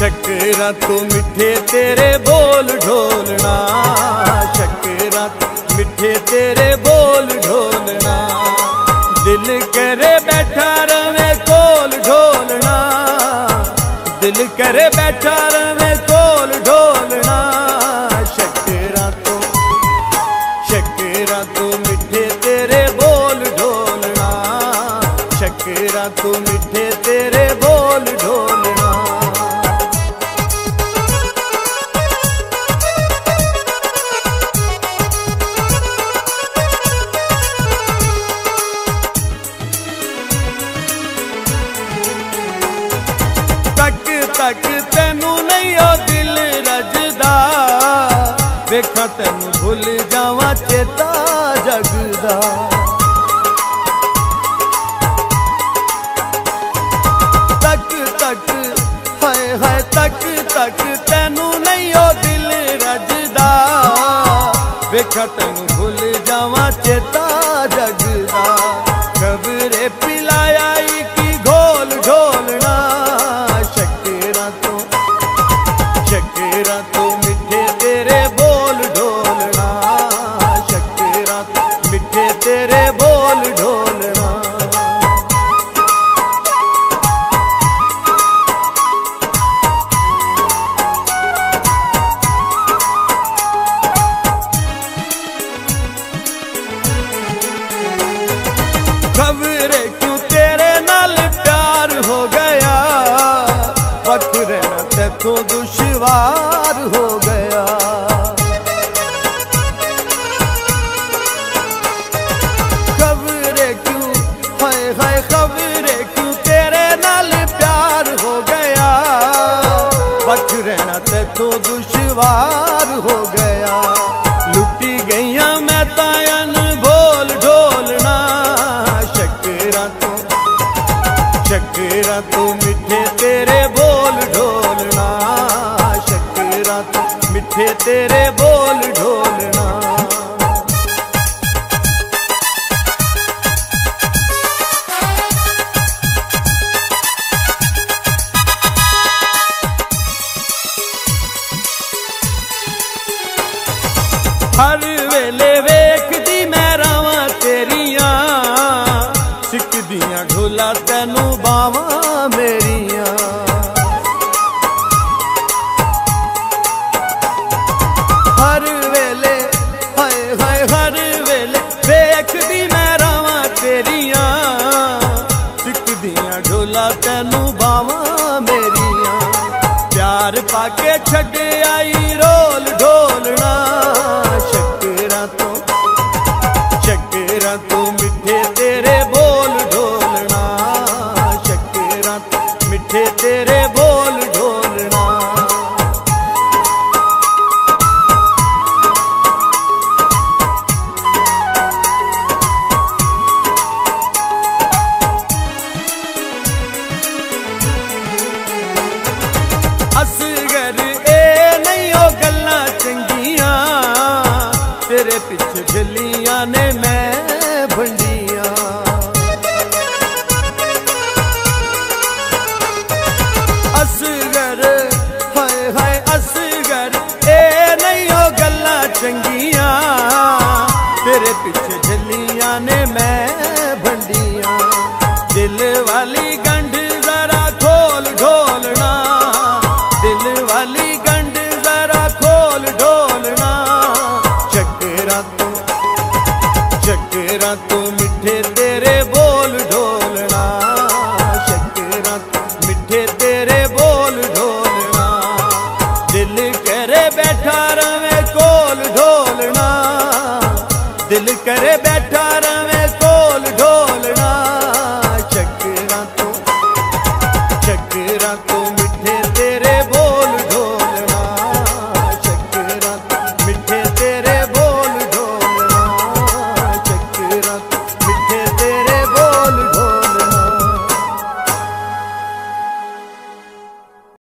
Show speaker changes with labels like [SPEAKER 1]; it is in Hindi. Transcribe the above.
[SPEAKER 1] शक्करा तू मिठे तेरे बोल ढोलना, शक्करा मिठे तेरे बोल ढोलना। दिल करे बैठा रवे कोल ढोलना, दिल करे बैठा रवे कोल ढोलना। शक्करा तू मिठे तेरे बोल ढोलना, शक्करा तू मिठे तेरे बोल ढोलना। तक तक तेनू नहीं ओ दिल रजदा, वेखा तेनू भुल जावा चेता जगदा। तक तक हाय हाय तक तक तेनू नहीं ओ दिल रजदा, वेखा तेनू भुल जावा चेता जगदा। खबरे पिलाया की घोल ढोलना, शक्करा तू मिठे तेरे बोल ढोलना, शक्करा मिठे तेरे बोल ढोलना। खबरे क्यों तेरे नाल प्यार हो गया, वक्त रहना तेको दुश्वार हो गया। खबरे क्यों हाय हाय खबरे क्यों तेरे नाल प्यार हो गया, वक्त रहना तेको दुश्वार हो गया। लुटी गईया मैं तायन बोल ढोलना, शक्करा तू मिठे तेरे बोल ढोलना, शक्करा तू मिठे तेरे बोल ढोलना। हर वेले वेखदी मैं रावां तेरियां, सिकदियां ढोला तेनू बावां मेरियां। हर वेले हाय हाय हर वेले वेखदी मैं रावां तेरियां, सिकदियां ढोला तेनू बावां मेरियां। प्यार पाके छड़ आई रोल ढोलना, शक्करा तू मिठे तेरे बोल ढोलना, शक्करा मिठे तेरे बोल ढोलना। असगर ए नहीं ओ गल्लां चंगियां, तेरे पिछे झलियां ने मैं भंडियां। असगर हाय हाय असगर ए नहीं ओ गल्लां चंगियां, तेरे पिछे झलियां ने मैं भंडियां। दिल वाली गंढ जरा खोल ढोलना, दिल वाली गंढ जरा खोल ढोलना। शक्करा तू मिठे तेरे बोल ढोलना, शक्करा मिठे तेरे बोल ढोलना। दिल करे बैठा रवे कोल ढोलना, दिल करे बैठा